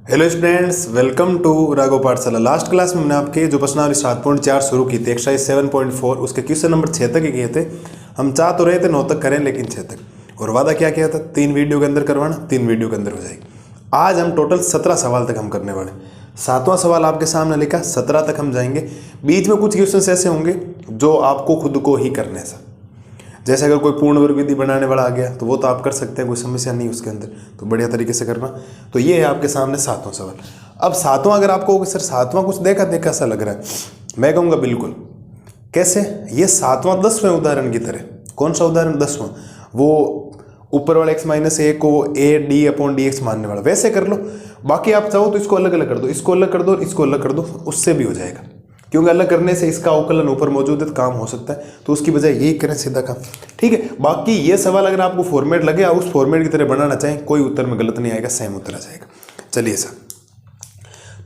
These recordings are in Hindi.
Hello students, welcome to Raghav Pathshala. Last class में मैंने आपके जो प्रश्नावली 7.4 शुरू की थी, एक्सरसाइज 7.4, उसके क्वेश्चन नंबर 6 तक ही किए थे। हम चाह तो रहे थे 9 तक करें, लेकिन 6 तक। और वादा क्या किया था, 3 वीडियो के अंदर करवाना, 3 वीडियो के अंदर हो जाएगी। आज हम टोटल 17 सवाल तक हम करने वाले। 7वां सवाल आपके सामने लिखा, 17 तक हम जाएंगे। बीच में कुछ क्वेश्चन ऐसे होंगे जो आपको खुद को ही करने से, जैसे अगर कोई पूर्ण वर्ग विधि बनाने वाला आ गया तो वो तो आप कर सकते हैं, कोई समस्या नहीं उसके अंदर, तो बढ़िया तरीके से करना। तो ये है आपके सामने 7वां सवाल। अब 7वां अगर आपको सर 7वां कुछ देखा देखा सा लग रहा है, मैं कहूँगा बिल्कुल। कैसे? ये 7वां 10वें उदाहरण की तरह। कौन सा उदाहरण? 10वां। वो ऊपर वाले x माइनस ए को ए डी अपॉन डी एक्स मानने वाला, वैसे कर लो। बाकी आप चाहो तो इसको अलग अलग कर दो, इसको अलग कर दो, इसको अलग कर दो, उससे भी हो जाएगा। क्योंकि अलग करने से इसका अवकलन ऊपर मौजूद है तो काम हो सकता है, तो उसकी बजाय यही करें सीधा काम। ठीक है। बाकी ये सवाल अगर आपको फॉर्मेट लगे, आप उस फॉर्मेट की तरह बनाना चाहें, कोई उत्तर में गलत नहीं आएगा, सेम उत्तर आ जाएगा। चलिए सर,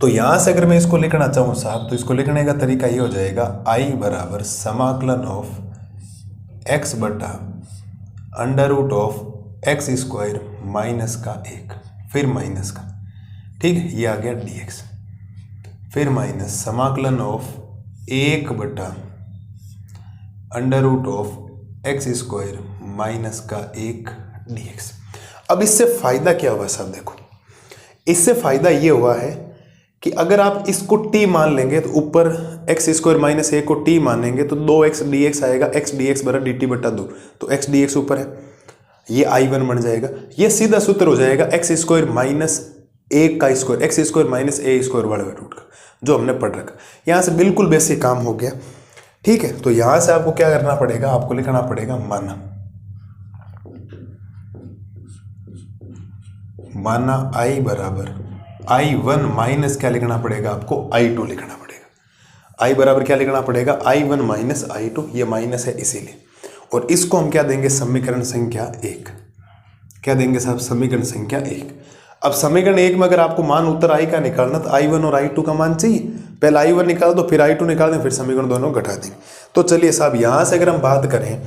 तो यहां से अगर मैं इसको लिखना चाहूँ साहब, तो इसको लिखने का तरीका ये हो जाएगा, आई बराबर समाकलन ऑफ एक्स बटा under root of x square minus का 1, फिर माइनस का, ठीक है, ये आ गया dx, फिर माइनस समाकलन ऑफ 1 बटा under root of x square minus का 1 dx। अब इससे फायदा क्या हुआ साहब? देखो, इससे फायदा ये हुआ है कि अगर आप इसको t मान लेंगे तो ऊपर एक्स स्क्वायर माइनस 1 को t मानेंगे तो 2x dx आएगा, x dx बराबर dt बटा 2, तो x dx ऊपर है, ये I1 बन जाएगा। ये सीधा सूत्र हो जाएगा एक्स स्क्वायर माइनस 1 का square, x square minus a square वाले रूट का, जो हमने पढ़ रखा। यहाँ से बिल्कुल बेसिक काम हो गया। ठीक है, तो यहाँ से आपको क्या करना पड़ेगा, आपको लिखना पड़ेगा माना I बराबर I1 माइनस क्या लिखना पड़ेगा आपको, I2 लिखना पड़ेगा। I बराबर क्या लिखना पड़ेगा, I1 माइनस I2, ये माइनस है इसीलिए। और इसको हम क्या देंगे, समीकरण संख्या 1। क्या देंगे साहब, समीकरण संख्या 1। अब समीकरण 1 में अगर आपको मान उत्तर I का निकालना तो I1 और I2 का मान चाहिए। पहले I1 निकाल दो, फिर I2 निकाल दें, फिर समीकरण दोनों घटा देंगे। तो चलिए साहब, यहाँ से अगर हम बात करें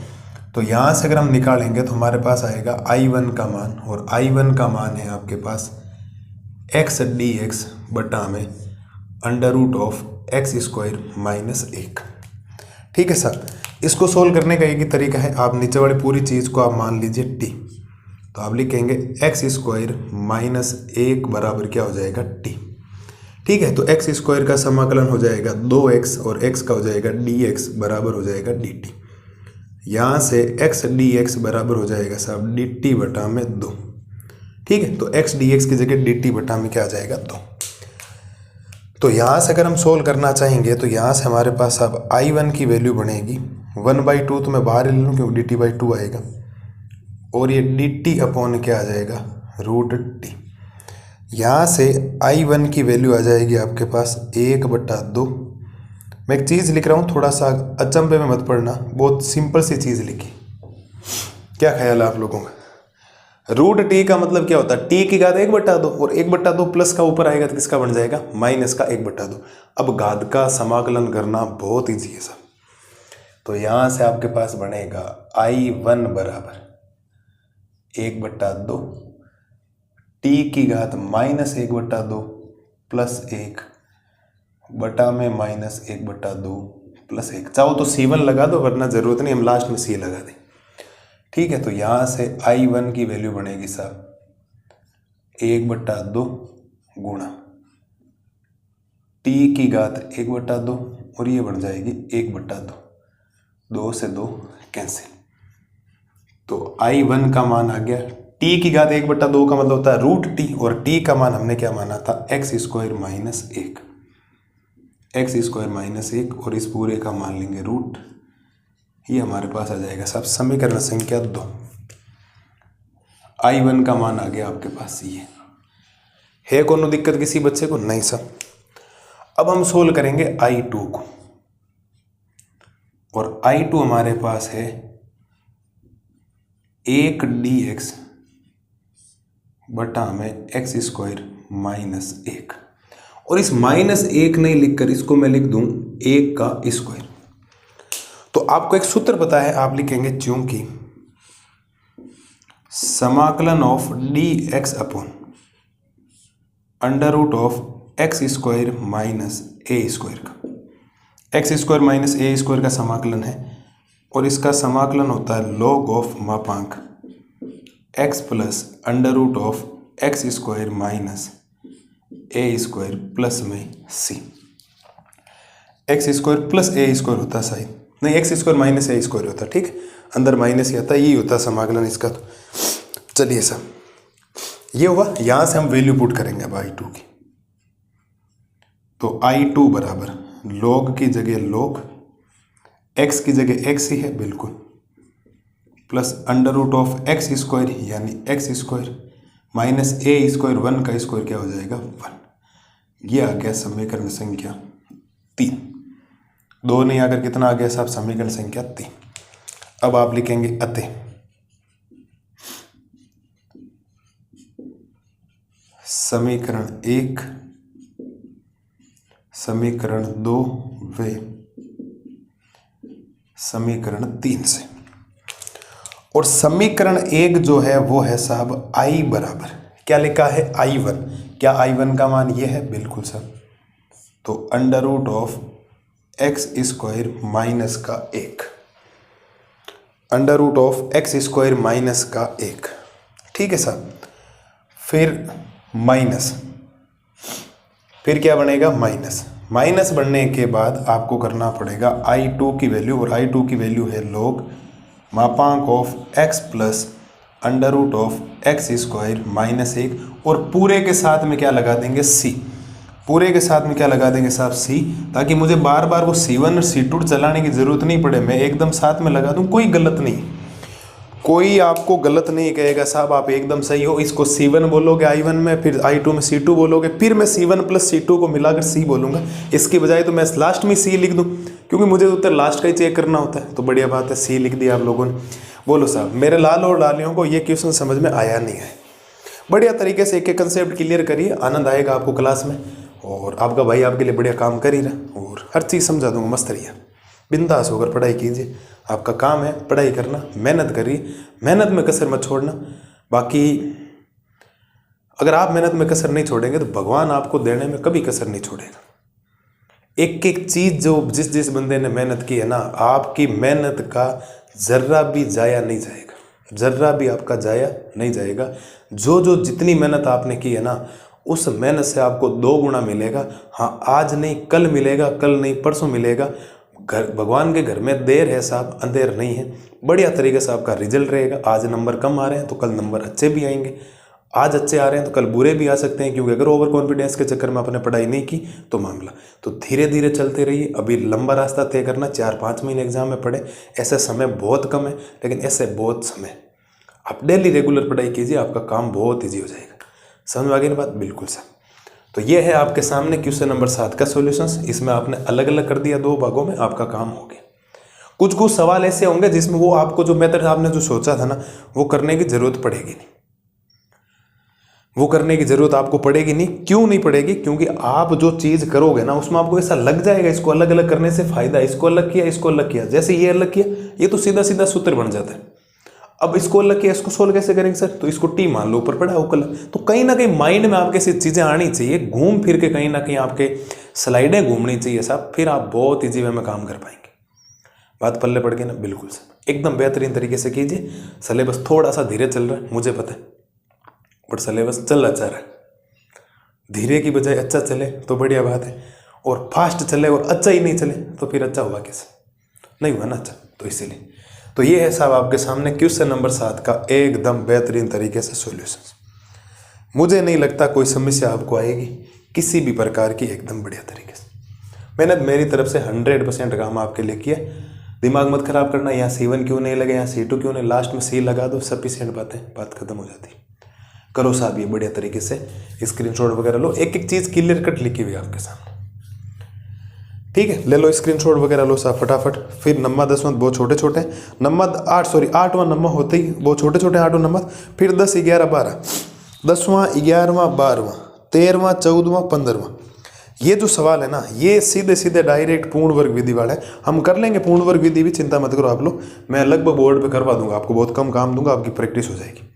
तो यहाँ से अगर हम निकालेंगे तो हमारे पास आएगा I1 का मान, और I1 का मान है आपके पास x dx बटा में under root of x square minus 1। ठीक है सर, इसको सोल्व करने का एक ही तरीका है, आप नीचे वाली पूरी चीज़ को आप मान लीजिए t, तो आप लिखेंगे एक्स स्क्वायर माइनस 1 बराबर क्या हो जाएगा, t। ठीक है, तो एक्स स्क्वायर का समाकलन हो जाएगा 2x और x का हो जाएगा dx बराबर हो जाएगा dt। यहाँ से x dx बराबर हो जाएगा साहब dt बटा में 2। ठीक है, तो x dx की जगह dt बटा में क्या आ जाएगा, 2। तो यहाँ से अगर हम सोल्व करना चाहेंगे तो यहाँ से हमारे पास अब I1 की वैल्यू बनेगी 1/2, तो मैं बाहर ले लूँ क्योंकि dt/2 आएगा, और ये dt अपॉन क्या आ जाएगा, रूट t। यहाँ से I1 की वैल्यू आ जाएगी आपके पास 1/2। मैं एक चीज़ लिख रहा हूँ, थोड़ा सा अचंभे में मत पड़ना, बहुत सिंपल सी चीज़ लिखी। क्या ख्याल है आप लोगों का? रूट टी का मतलब क्या होता है, टी की घात 1/2, और 1/2 प्लस का ऊपर आएगा तो किसका बन जाएगा, माइनस का 1/2। अब घात का समाकलन करना बहुत ईजी है सब। तो यहाँ से आपके पास बनेगा I1 बराबर 1/2 टी की घात माइनस 1/2 प्लस 1 बटा में माइनस 1/2 प्लस 1। चाहो तो C1 लगा दो, वरना जरूरत नहीं, हम लास्ट में C लगा दें। ठीक है, तो यहाँ से I1 की वैल्यू बनेगी साहब 1/2 गुणा टी की घात 1/2, और ये बन जाएगी 1/2, 2 से 2 कैंसिल। तो I1 का मान आ गया, टी की घात 1/2 का मतलब होता है रूट टी, और टी का मान हमने क्या माना था, x square minus 1, x square minus 1, और इस पूरे का मान लेंगे रूट। ये हमारे पास आ जाएगा साहब समीकरण संख्या 2। I1 का मान आ गया आपके पास ये है। कोनो दिक्कत किसी बच्चे को? नहीं सब। अब हम सोल्व करेंगे I2 को, और I2 हमारे पास है 1 dx बटा में एक्स स्क्वायर माइनस 1, और इस माइनस 1 नहीं लिखकर इसको मैं लिख दूं 1 का स्क्वायर। तो आपको एक सूत्र पता है, आप लिखेंगे चूंकि समाकलन of dx upon under root of x square minus a square का। X square minus a square का समाकलन है और इसका समाकलन होता है लॉग ऑफ मापांक x plus under root of x square minus a square plus में सी। एक्स स्क्वायर प्लस ए स्क्वायर होता है शायद, नहीं x square minus a square होता है, ठीक है, अंदर माइनस ही आता है, यही होता है समाकलन इसका। तो चलिए सब ये हुआ, यहां से हम वैल्यू पुट करेंगे अब I2 की। तो I2 बराबर लॉग की जगह लॉग, एक्स की जगह एक्स ही है बिल्कुल, plus under root of x square यानी x square minus a square, 1 का स्क्वायर क्या हो जाएगा 1। ये आ गया समीकरण संख्या 3। 2 नहीं आकर कितना आ गया साहब, समीकरण संख्या 3। अब आप लिखेंगे अतः समीकरण 1, समीकरण 2 व समीकरण 3 से। और समीकरण 1 जो है वो है साहब I बराबर क्या लिखा है I1। क्या I1 का मान ये है, बिल्कुल साहब, तो under root of x square minus का 1, under root of x square minus का 1, ठीक है साहब। फिर माइनस, फिर क्या बनेगा माइनस, माइनस बनने के बाद आपको करना पड़ेगा I2 की वैल्यू, और I2 की वैल्यू है लॉग मापांक of x plus under root of x square minus 1, और पूरे के साथ में क्या लगा देंगे c, पूरे के साथ में क्या लगा देंगे साहब c, ताकि मुझे बार बार वो C1 और C2 चलाने की ज़रूरत नहीं पड़े, मैं एकदम साथ में लगा दूं, कोई गलत नहीं, कोई आपको गलत नहीं कहेगा साहब आप एकदम सही हो। इसको C1 बोलोगे I1 में, फिर I2 में C2 बोलोगे, फिर मैं C1 प्लस C2 को मिलाकर C बोलूँगा, इसकी बजाय तो मैं लास्ट में C लिख दूँ, क्योंकि मुझे उत्तर लास्ट का ही चेक करना होता है। तो बढ़िया बात है, C लिख दिया आप लोगों ने। बोलो साहब मेरे लाल और लालियों को ये क्वेश्चन समझ में आया नहीं है, बढ़िया तरीके से एक एक कंसेप्ट क्लियर करिए, आनंद आएगा आपको क्लास में, और आपका भाई आपके लिए बढ़िया काम कर ही रहा, और हर चीज़ समझा दूंगा, मस्त रहिए, बिंदास होकर पढ़ाई कीजिए, आपका काम है पढ़ाई करना, मेहनत करिए, मेहनत में कसर मत छोड़ना। बाकी अगर आप मेहनत में कसर नहीं छोड़ेंगे तो भगवान आपको देने में कभी कसर नहीं छोड़ेगा। एक एक चीज़ जो जिस बंदे ने मेहनत की है ना, आपकी मेहनत का जर्रा भी जाया नहीं जाएगा, जर्रा भी आपका जाया नहीं जाएगा। जो जितनी मेहनत आपने की है ना, उस मेहनत से आपको 2 गुना मिलेगा। हाँ, आज नहीं कल मिलेगा, कल नहीं परसों मिलेगा। घर भगवान के घर में देर है साहब, अंधेर नहीं है। बढ़िया तरीके से आपका रिजल्ट रहेगा। आज नंबर कम आ रहे हैं तो कल नंबर अच्छे भी आएंगे, आज अच्छे आ रहे हैं तो कल बुरे भी आ सकते हैं, क्योंकि अगर ओवर कॉन्फिडेंस के चक्कर में आपने पढ़ाई नहीं की तो मामला। तो धीरे धीरे चलते रहिए, अभी लंबा रास्ता तय करना, 4-5 महीने एग्जाम में पढ़े, ऐसा समय बहुत कम है, लेकिन ऐसे बहुत समय आप डेली रेगुलर पढ़ाई कीजिए, आपका काम बहुत ईजी हो जाएगा। समझ में आ गई ना बात? बिल्कुल सर। तो ये है आपके सामने क्वेश्चन नंबर 7 का सॉल्यूशंस। इसमें आपने अलग अलग कर दिया 2 भागों में, आपका काम हो गया। कुछ सवाल ऐसे होंगे जिसमें वो आपको जो मेथड आपने जो सोचा था ना, वो करने की जरूरत पड़ेगी नहीं, वो करने की जरूरत आपको पड़ेगी नहीं। क्यों नहीं पड़ेगी? क्योंकि आप जो चीज़ करोगे ना, उसमें आपको ऐसा लग जाएगा इसको अलग अलग करने से फायदा, इसको अलग किया, इसको अलग किया। जैसे ये अलग किया, ये तो सीधा सीधा सूत्र बन जाता है। अब इसको अलग किया, इसको सोल्व कैसे करेंगे सर? तो इसको टी मान लो, ऊपर पड़ा उकल। तो कहीं ना कहीं माइंड में आपके ऐसी चीज़ें आनी चाहिए, घूम फिर के कहीं ना कहीं आपके स्लाइडें घूमनी चाहिए साहब, फिर आप बहुत ईजी वे में काम कर पाएंगे। बात पल्ले पड़ गई ना? बिल्कुल सर, एकदम बेहतरीन तरीके से कीजिए। सिलेबस थोड़ा सा धीरे चल रहा है, मुझे पता है, बट सिलेबस चल अच्छा रहा है। धीरे की बजाय अच्छा चले तो बढ़िया बात है, और फास्ट चले और अच्छा ही नहीं चले तो फिर अच्छा हुआ कैसे? नहीं हुआ ना अच्छा। तो इसीलिए तो ये है साहब आपके सामने क्वेश्चन नंबर 7 का एकदम बेहतरीन तरीके से सॉल्यूशन। मुझे नहीं लगता कोई समस्या आपको आएगी किसी भी प्रकार की, एकदम बढ़िया तरीके से। मैंने मेरी तरफ से 100% काम आपके लिए किया। दिमाग मत खराब करना, यहाँ C1 क्यों नहीं लगे, यहाँ C2 क्यों नहीं, लास्ट में C लगा दो, सफिशिएंट बात खत्म हो जाती। करो साहब ये बढ़िया तरीके से, स्क्रीनशॉट वगैरह लो, एक एक चीज़ क्लियर कट लिखी हुई आपके सामने, ठीक है? ले लो स्क्रीनशॉट वगैरह लो साहब फटाफट। फिर नंबर 10वां बहुत छोटे छोटे, नंबर 8वां नंबर होते ही बहुत छोटे छोटे 8वां नंबर, फिर 10, 11, 12, 10वां, 11वां, 12वां, 13वां, 14वां, 15वां। ये जो सवाल है ना, ये सीधे सीधे डायरेक्ट पूर्ण वर्ग विधि वाला है। हम कर लेंगे पूर्ण वर्ग विधि भी, चिंता मत करो आप लोग, मैं लगभग बोर्ड पे करवा दूंगा, आपको बहुत कम काम दूंगा, आपकी प्रैक्टिस हो जाएगी।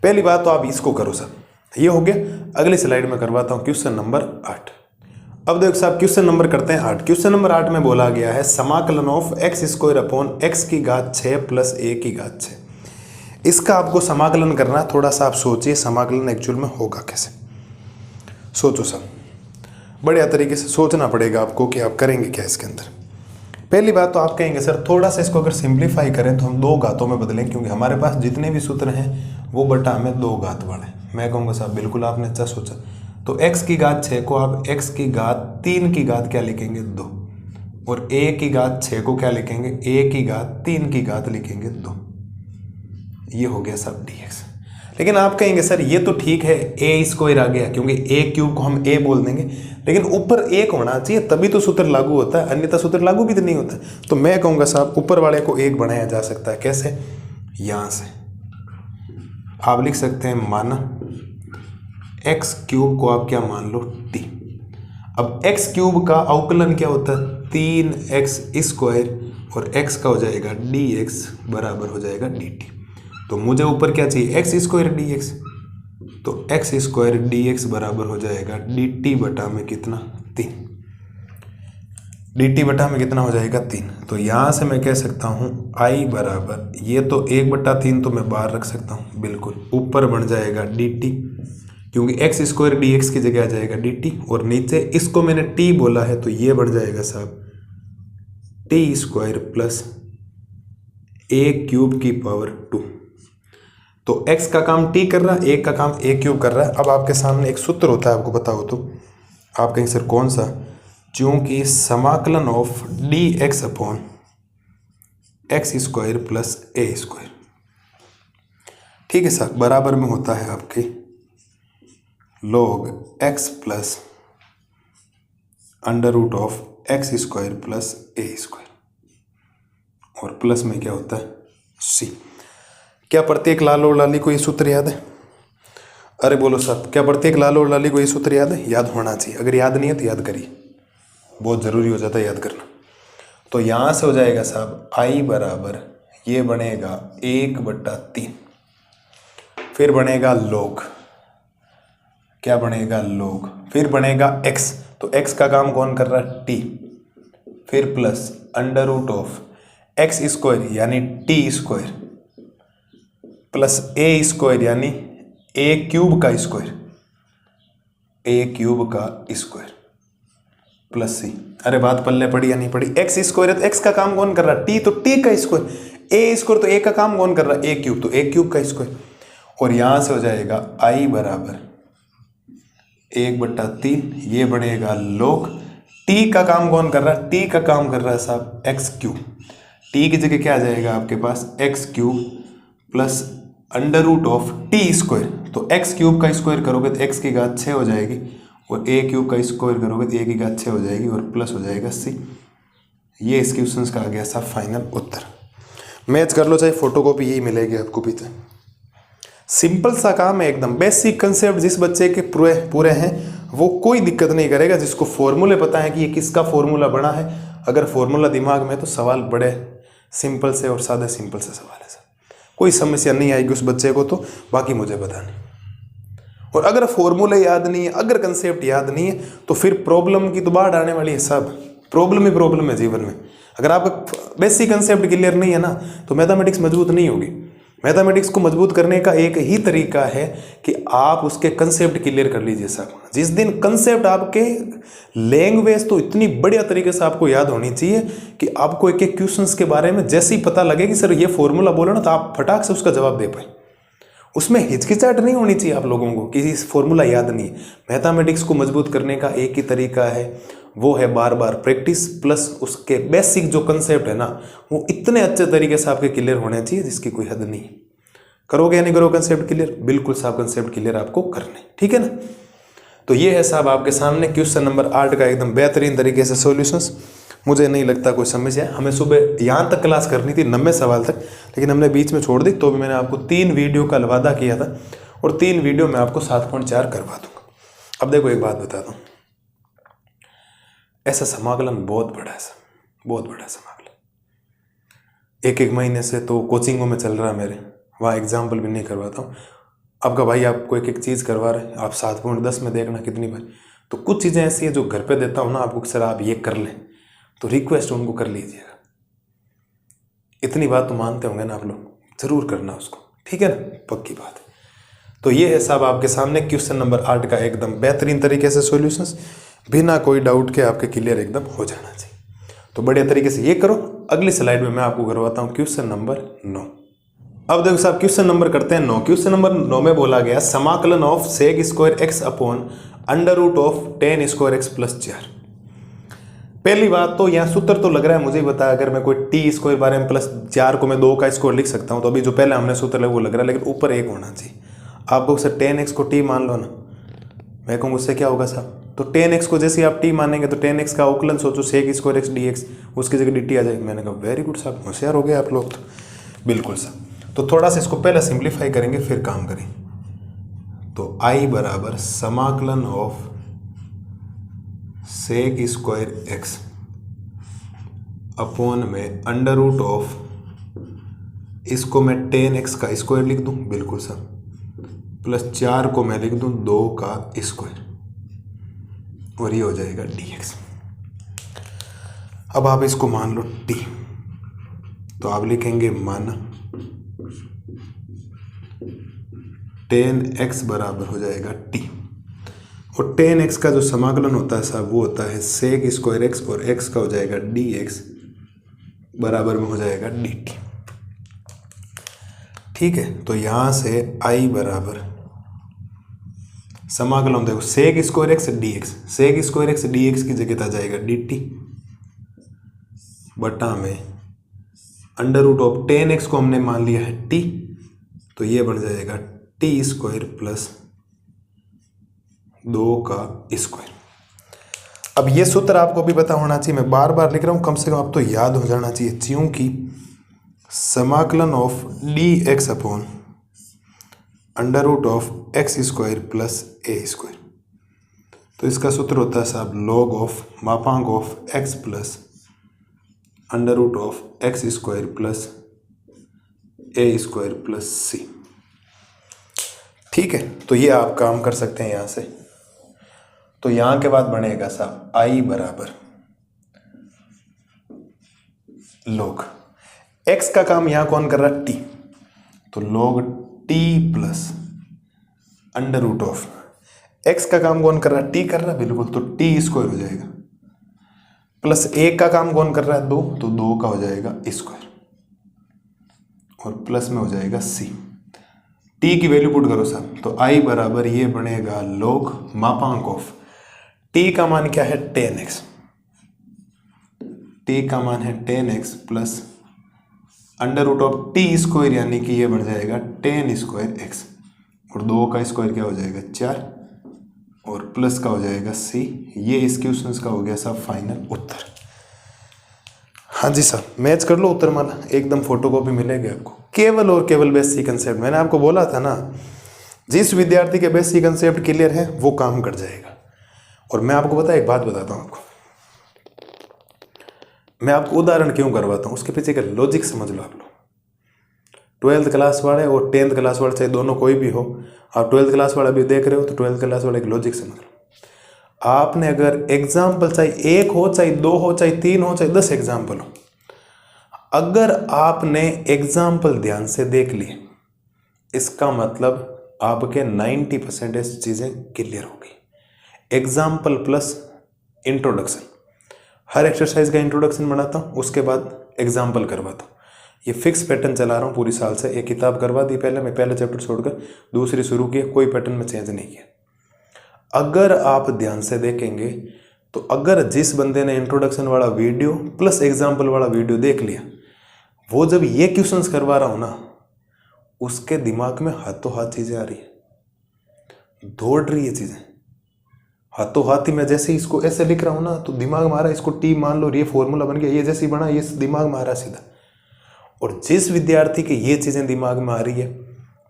पहली बात तो आप इसको करो सर, ये हो गया। अगली स्लाइड में करवाता हूँ क्वेश्चन नंबर 8। अब देखो साहब क्वेश्चन नंबर करते हैं 8। क्वेश्चन नंबर 8 में बोला गया है समाकलन of x square upon x की घात 6 प्लस ए की घात 6। इसका आपको समाकलन करना है। थोड़ा सा आप सोचिए समाकलन एक्चुअल में होगा कैसे। सोचो सब, बढ़िया तरीके से सोचना पड़ेगा आपको कि आप करेंगे क्या इसके अंदर। पहली बात तो आप कहेंगे सर थोड़ा सा इसको अगर सिंप्लीफाई करें तो हम 2 घातों में बदलें, क्योंकि हमारे पास जितने भी सूत्र हैं वो बटा हमें 2 घात वाले। मैं कहूँगा साहब बिल्कुल आपने अच्छा सोचा। तो x की घात 6 को आप x की घात 3 की घात क्या लिखेंगे 2, और a की घात 6 को क्या लिखेंगे a की घात 3 की घात लिखेंगे 2। ये हो गया साहब dx। लेकिन आप कहेंगे सर ये तो ठीक है a स्क्वायर आ गया, क्योंकि a क्यूब को हम a बोल देंगे, लेकिन ऊपर 1 होना चाहिए तभी तो सूत्र लागू होता है, अन्यथा सूत्र लागू भी तो नहीं होता। तो मैं कहूँगा साहब ऊपर वाले को 1 बनाया जा सकता है। कैसे? यहाँ से आप लिख सकते हैं माना एक्स क्यूब को आप क्या मान लो t। अब एक्स क्यूब का अवकलन क्या होता है 3x स्क्वायर, और x का हो जाएगा dx बराबर हो जाएगा dt। तो मुझे ऊपर क्या चाहिए x स्क्वायर dx, तो x स्क्वायर dx बराबर हो जाएगा dt बटा में कितना 3। dt बटा में कितना हो जाएगा 3। तो यहाँ से मैं कह सकता हूँ i बराबर, ये तो 1/3 तो मैं बाहर रख सकता हूँ बिल्कुल, ऊपर बन जाएगा dt, क्योंकि x स्क्वायर dx की जगह आ जाएगा dt, और नीचे इसको मैंने t बोला है तो ये बन जाएगा साहब t square plus a cube की पावर 2। तो x का काम t कर रहा है, a का काम a क्यूब कर रहा है। अब आपके सामने एक सूत्र होता है, आपको पता हो तो आप कहेंगे सर कौन सा? चूंकि समाकलन of dx upon x square plus a square, ठीक है सर, बराबर में होता है आपके log x plus under root of x square plus a square, और प्लस में क्या होता है c। क्या प्रत्येक लाल और लाली को ये सूत्र याद है? अरे बोलो साहब, क्या प्रत्येक लाल और लाली को ये सूत्र याद है? याद होना चाहिए। अगर याद नहीं है तो याद करिए, बहुत ज़रूरी हो जाता है याद करना। तो यहाँ से हो जाएगा साहब i बराबर, ये बनेगा 1/3, फिर बनेगा log, क्या बनेगा log, फिर बनेगा x, तो x का काम कौन कर रहा है t, फिर plus under root of x square यानी t square plus a square यानी a क्यूब का स्क्वायर, a क्यूब का स्क्वायर प्लस c। अरे बात पल्ले पड़ी या नहीं पड़ी? x स्क्वायर है तो x का काम कौन कर रहा है t, तो t का स्क्वायर, a स्क्वायर तो a का काम कौन कर रहा है a क्यूब, तो a क्यूब का स्क्वायर। और यहां से हो जाएगा i बराबर 1/3, ये बनेगा log, t का काम कौन कर रहा है? t का काम कर रहा है साहब x क्यूब, t की जगह क्या आ जाएगा आपके पास x cube plus under root of T square, तो x क्यूब का स्क्वायर करोगे तो x की घात 6 हो जाएगी, और a क्यूब का स्क्वायर करोगे तो a की घात 6 हो जाएगी, और प्लस हो जाएगा c। ये इस क्वेश्चन का आ गया साहब फाइनल उत्तर। मैच कर लो चाहे फोटोकॉपी, यही मिलेगी आपको पीछे। सिंपल सा काम है एकदम, बेसिक कंसेप्ट जिस बच्चे के पूरे हैं वो कोई दिक्कत नहीं करेगा, जिसको फॉर्मूले पता है कि ये किसका फॉर्मूला बना है। अगर फॉर्मूला दिमाग में तो सवाल बड़े सिंपल से और सादे सिंपल से सवाल है सर, कोई समस्या नहीं आएगी उस बच्चे को। तो बाकी मुझे पता नहीं। और अगर फॉर्मूले याद नहीं है, अगर कंसेप्ट याद नहीं है, तो फिर प्रॉब्लम की तो बाढ़ आने वाली है। सब प्रॉब्लम ही प्रॉब्लम है जीवन में। अगर आपका बेसिक कंसेप्ट क्लियर नहीं है ना, तो मैथमेटिक्स मजबूत नहीं होगी। मैथमेटिक्स को मजबूत करने का एक ही तरीका है कि आप उसके कंसेप्ट क्लियर कर लीजिए साहब। जिस दिन कंसेप्ट आपके लैंग्वेज तो इतनी बढ़िया तरीके से आपको याद होनी चाहिए कि आपको एक एक क्वेश्चंस के बारे में जैसे ही पता लगे कि सर ये फॉर्मूला बोलो ना, तो आप फटाक से उसका जवाब दे पाए। उसमें हिचकिचाहट नहीं होनी चाहिए आप लोगों को कि फॉर्मूला याद नहीं है। मैथमेटिक्स को मजबूत करने का एक ही तरीका है, वो है बार बार प्रैक्टिस, प्लस उसके बेसिक जो कंसेप्ट है ना, वो इतने अच्छे तरीके से आपके क्लियर होने चाहिए जिसकी कोई हद नहीं। करोगे या नहीं करोगे कंसेप्ट क्लियर? बिल्कुल साहब कंसेप्ट क्लियर आपको करने, ठीक है ना। तो ये है साहब आपके सामने क्वेश्चन नंबर 8 का एकदम बेहतरीन तरीके से सॉल्यूशंस। मुझे नहीं लगता कोई समस्या है। हमें सुबह यहाँ तक क्लास करनी थी 90 सवाल तक, लेकिन हमने बीच में छोड़ दी। तो भी मैंने आपको 3 वीडियो का वादा किया था, और 3 वीडियो मैं आपको 7.4 करवा दूंगा। अब देखो एक बात बताता हूँ, ऐसा समाकलन बहुत बड़ा है, बहुत बड़ा समाकलन। एक महीने से तो कोचिंगों में चल रहा है मेरे, वहाँ एग्जाम्पल भी नहीं करवाता हूँ। आपका भाई आपको एक एक चीज़ करवा रहे हैं, आप 7.10 में देखना कितनी बार। तो कुछ चीज़ें ऐसी हैं जो घर पे देता हूँ ना आपको, सर आप ये कर लें, तो रिक्वेस्ट उनको कर लीजिएगा। इतनी बात तो मानते होंगे ना आप लोग, ज़रूर करना उसको, ठीक है ना, पक्की बात है। तो ये है साहब आपके सामने क्वेश्चन नंबर 8 का एकदम बेहतरीन तरीके से सॉल्यूशंस, बिना कोई डाउट के आपके क्लियर एकदम हो जाना चाहिए। तो बढ़िया तरीके से ये करो। अगली स्लाइड में मैं आपको करवाता हूँ क्वेश्चन नंबर 9। अब देखो साहब क्वेश्चन नंबर करते हैं 9। क्वेश्चन नंबर 9 में बोला गया समाकलन of sec square x upon under root of tan square x plus 4। पहली बात तो यहाँ सूत्र तो लग रहा है मुझे ही बताया, अगर मैं कोई टी स्क्वायर बारे में प्लस 4 को मैं 2 का स्क्वायर लिख सकता हूँ, तो अभी जो पहले हमने सूत्र लगा वो लग रहा है, लेकिन ऊपर 1 होना चाहिए। आपको सर 10x को टी मान लो ना, मैं कहूँगा उससे क्या होगा साहब, तो 10x को जैसे आप टी मानेंगे तो 10x का अवकलन सोचो sec square x d x, उसकी जगह डी टी आ जाएगी। मैंने कहा वेरी गुड साहब, होशियार हो गए आप लोग तो, बिल्कुल साहब। तो थोड़ा सा इसको पहले सिंप्लीफाई करेंगे फिर काम करें। तो आई बराबर समाकलन of sec square x upon में अंडर रूट ऑफ, इसको मैं 10x का स्क्वायर लिख दूं, बिल्कुल साहब, प्लस 4 को मैं लिख दूं 2 का स्क्वायर, और ये हो जाएगा dx। अब आप इसको मान लो t, तो आप लिखेंगे माना 10x बराबर हो जाएगा t, और 10x का जो समाकलन होता है साहब वो होता है सेक स्क्वायर x, और x का हो जाएगा dx बराबर में हो जाएगा dt। ठीक है, तो यहां से i बराबर समाकलन देखो sec square x d x, sec square x d x की जगह आ जाएगा डी टी बटा में अंडर रूट ऑफ 10x को हमने मान लिया है t, तो ये बन जाएगा टी स्क्वायर प्लस 2 का स्क्वायर। अब ये सूत्र आपको भी पता होना चाहिए, मैं बार बार लिख रहा हूँ, कम से कम आप तो याद हो जाना चाहिए, क्योंकि समाकलन of D X upon under root of x square plus A square, तो इसका सूत्र होता है साहब लॉग ऑफ मापांक of X plus under root of x square plus A square plus C. ठीक है, तो ये आप काम कर सकते हैं यहाँ से। तो यहाँ के बाद बनेगा साहब आई बराबर लॉग एक्स का काम यहाँ कौन कर रहा है, टी, तो log t plus under root of x का काम कौन कर रहा है, टी कर रहा है, बिल्कुल, तो टी स्क्वायर हो जाएगा, प्लस एक का काम कौन कर रहा है, 2, तो 2 का हो जाएगा स्क्वायर, और प्लस में हो जाएगा सी। टी की वैल्यू पुट करो साहब, तो आई बराबर ये बनेगा लॉग मापांक ऑफ टी का मान क्या है 10x, टी का मान है 10x plus under root of T square, यानी कि ये बन जाएगा 10 स्क्वायर एक्स, और 2 का स्क्वायर क्या हो जाएगा 4, और प्लस का हो जाएगा सी। ये इस क्वेश्चन का हो गया साहब फाइनल उत्तर। हाँ जी साहब, मैच कर लो उत्तर माला, एकदम फोटोकॉपी मिलेगी आपको, केवल और केवल बेसिक कंसेप्ट। मैंने आपको बोला था ना, जिस विद्यार्थी के बेसिक कंसेप्ट क्लियर है वो काम कर जाएगा। और मैं आपको पता है एक बात बताता हूँ आपको, मैं आपको उदाहरण क्यों करवाता हूँ, उसके पीछे का लॉजिक समझ लो आप लोग। 12th क्लास वाले और 10th क्लास वाले, चाहे दोनों कोई भी हो, आप 12th क्लास वाला भी देख रहे हो, तो 12th क्लास वाले एक लॉजिक समझ लो। आपने अगर एग्जाम्पल चाहे 1 हो, चाहे 2 हो, चाहे 3 हो, चाहे 10 एग्जाम्पल हो, अगर आपने एग्जाम्पल ध्यान से देख लिए, इसका मतलब आपके 90% चीज़ें क्लियर होगी। एग्जाम्पल प्लस इंट्रोडक्शन, हर एक्सरसाइज का इंट्रोडक्शन बनाता हूँ, उसके बाद एग्जाम्पल करवाता हूँ। ये फिक्स पैटर्न चला रहा हूँ पूरी साल से। एक किताब करवा दी पहले, मैं पहले चैप्टर छोड़कर दूसरी शुरू की, कोई पैटर्न में चेंज नहीं किया। अगर आप ध्यान से देखेंगे तो अगर जिस बंदे ने इंट्रोडक्शन वाला वीडियो प्लस एग्जाम्पल वाला वीडियो देख लिया, वो जब ये क्वेश्चंस करवा रहा हूँ ना, उसके दिमाग में हाथों हाथ चीज़ें आ रही है, दौड़ रही है चीज़ें हाथों हाथ ही। मैं जैसे ही इसको ऐसे लिख रहा हूँ ना, तो दिमाग में आ रहा है, इसको टी मान लो, ये फॉर्मूला बन गया, ये जैसे ही बना, ये दिमाग में आ रहा सीधा। और जिस विद्यार्थी की ये चीज़ें दिमाग में आ रही है,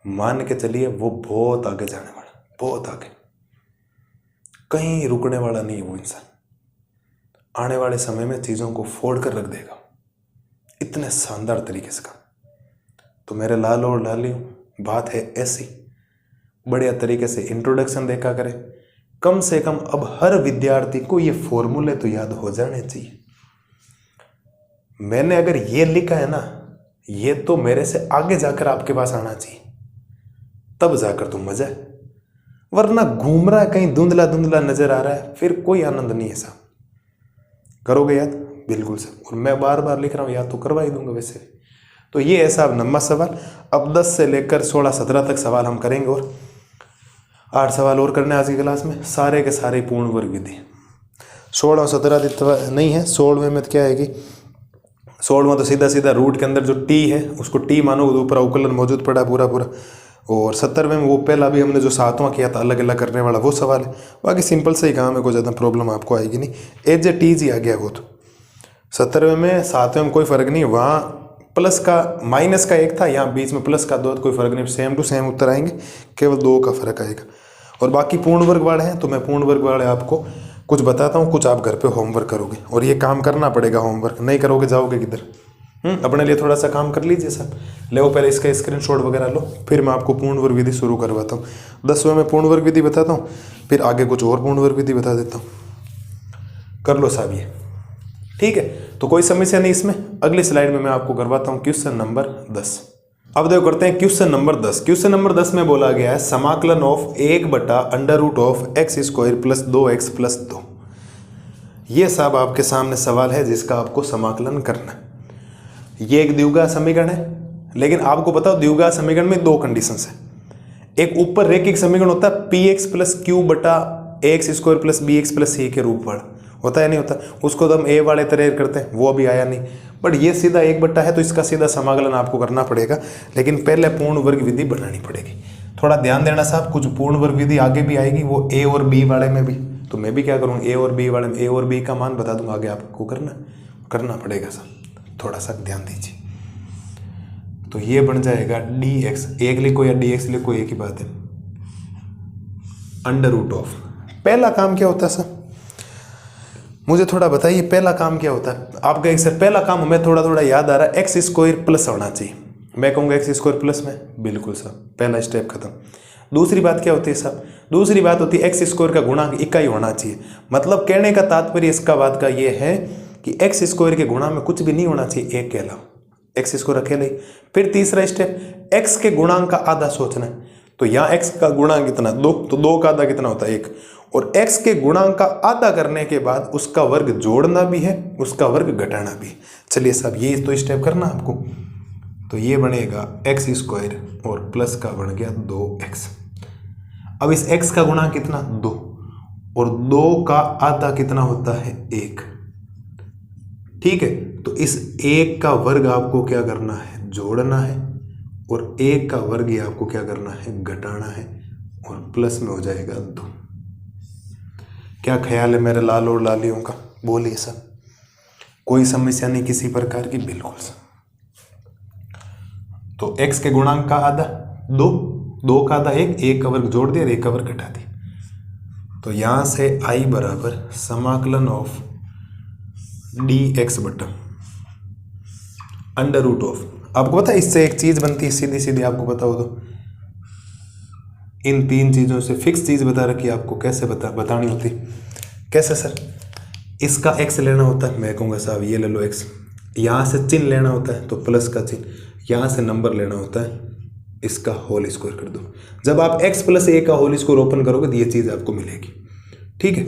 मान के चलिए वो बहुत आगे जाने वाला, बहुत आगे, कहीं रुकने वाला नहीं है वो इंसान। आने वाले समय में चीज़ों को फोड़ कर रख देगा, इतने शानदार तरीके से काम। तो मेरे लाल और लालियों, बात है ऐसी, बढ़िया तरीके से इंट्रोडक्शन देखा करें। कम से कम अब हर विद्यार्थी को ये फॉर्मूले तो याद हो जाने चाहिए। मैंने अगर ये लिखा है ना, ये तो मेरे से आगे जाकर आपके पास आना चाहिए, तब जाकर तो मजा है। वरना घूम रहा है कहीं, धुंधला धुंधला नजर आ रहा है, फिर कोई आनंद नहीं है साहब। करोगे याद? बिल्कुल सर। और मैं बार बार लिख रहा हूँ, याद तो करवा ही दूंगा वैसे। तो ये है साहब नंबर सवाल। अब 10 से लेकर 16-17 तक सवाल हम करेंगे और 8 सवाल और करने आज की क्लास में, सारे के सारे पूर्ण वर्ग विधि। 16 और 17 नहीं है। 16वें में तो क्या है कि 16वां तो सीधा सीधा रूट के अंदर जो टी है उसको टी मानो, ऊपर अवकलन मौजूद पड़ा पूरा पूरा। और 70वें में वो पहला भी हमने जो 7वां किया था अलग अलग करने वाला, वो सवाल है। बाकी सिंपल से ही काम है, कोई ज़्यादा प्रॉब्लम आपको आएगी नहीं। एज ए टी जी आ गया वो तो। 70वें में 7वें में कोई फ़र्क नहीं, वहाँ प्लस का माइनस का 1 था, यहाँ बीच में प्लस का 2, कोई फ़र्क नहीं, सेम टू सेम उत्तर आएंगे, केवल 2 का फ़र्क आएगा। और बाकी पूर्ण वर्ग वाले हैं तो मैं पूर्ण वर्ग वाले आपको कुछ बताता हूँ, कुछ आप घर पे होमवर्क करोगे और ये काम करना पड़ेगा। होमवर्क नहीं करोगे जाओगे किधर? अपने लिए थोड़ा सा काम कर लीजिए सर। ले पहले इसका स्क्रीनशॉट वगैरह लो, फिर मैं आपको पूर्ण वर्ग विधि शुरू करवाता हूँ। 10वें में पूर्ण वर्ग विधि बताता हूँ, फिर आगे कुछ और पूर्ण वर्ग विधि बता देता हूँ। कर लो साहब ये, ठीक है? तो कोई समस्या नहीं इसमें। अगली स्लाइड में मैं आपको करवाता हूँ क्वेश्चन नंबर 10। अब देखो करते हैं क्वेश्चन नंबर 10। क्वेश्चन नंबर 10 में बोला गया है समाकलन ऑफ 1/√x² + 2x + 2। ये साहब आपके सामने सवाल है जिसका आपको समाकलन करना है। ये एक द्विघात समीकरण है, लेकिन आपको बताओ द्विघात समीकरण में 2 कंडीशंस है। एक ऊपर रेखिक समीकरण होता है px + q/ax² + bx + c के रूप वाला, होता है नहीं होता? उसको तो हम a वाले तरह करते हैं, वो अभी आया नहीं। बट ये सीधा 1 है तो इसका सीधा समाकलन आपको करना पड़ेगा, लेकिन पहले पूर्ण वर्ग विधि बनानी पड़ेगी। थोड़ा ध्यान देना साहब, कुछ पूर्ण वर्ग विधि आगे भी आएगी, वो a और b वाले में भी। तो मैं भी क्या करूँ, a और b वाले में a और b का मान बता दूंगा, आगे आपको करना पड़ेगा साहब, थोड़ा सा ध्यान दीजिए। तो ये बन जाएगा dx, एक लिखो या dx लिखो, एक ही बात है, √। पहला काम क्या होता है सर, मुझे थोड़ा बताइए पहला काम क्या होता है? आपका एक सर पहला काम हमें थोड़ा याद आ रहा है, x² प्लस होना चाहिए। मैं कहूँगा x² प्लस में, बिल्कुल सर, पहला स्टेप खत्म। दूसरी बात क्या होती है साहब? दूसरी बात होती है x² का गुणांक इकाई होना चाहिए। मतलब कहने का तात्पर्य इसका बात का ये है कि x² के गुणा में कुछ भी नहीं होना चाहिए, एक के अलावा, x² अकेले ही। फिर तीसरा स्टेप, x के गुणांक का आधा सोचना है। तो यहाँ x का गुणांक कितना, 2, तो 2 का आधा कितना होता है, 1। और x के गुणांक का आधा करने के बाद उसका वर्ग जोड़ना भी है, उसका वर्ग घटाना भी है। चलिए साहब ये तो स्टेप करना आपको। तो ये बनेगा x² और प्लस का बन गया 2x। अब इस x का गुणांक कितना, 2, और 2 का आधा कितना होता है, 1। ठीक है, तो इस 1 का वर्ग आपको क्या करना है, जोड़ना है, और 1 का वर्ग ही आपको क्या करना है, घटाना है, और प्लस में हो जाएगा 2। क्या ख्याल है मेरे लाल और लालियों का? बोलिए सर, कोई समस्या नहीं किसी प्रकार की? बिल्कुल सर। तो x के गुणांक का आधा 2, 2 का आधा 1, 1 का वर्ग जोड़ दिया, 1 का वर्ग घटा दिया। तो यहां से i बराबर समाकलन ऑफ dx बटा √। आपको पता है इससे एक चीज बनती है सीधी सीधी, आपको पता हो तो इन 3 चीजों से फिक्स चीज बता रखी है आपको, कैसे बतानी होती। कैसे सर? इसका x लेना होता है, मैं कहूँगा साहब ये ले लो x, यहाँ से चिन्ह लेना होता है तो प्लस का चिन्ह, यहाँ से नंबर लेना होता है, इसका होल स्क्वायर कर दो। जब आप x + a का होल स्क्वायर ओपन करोगे तो ये चीज़ आपको मिलेगी, ठीक है।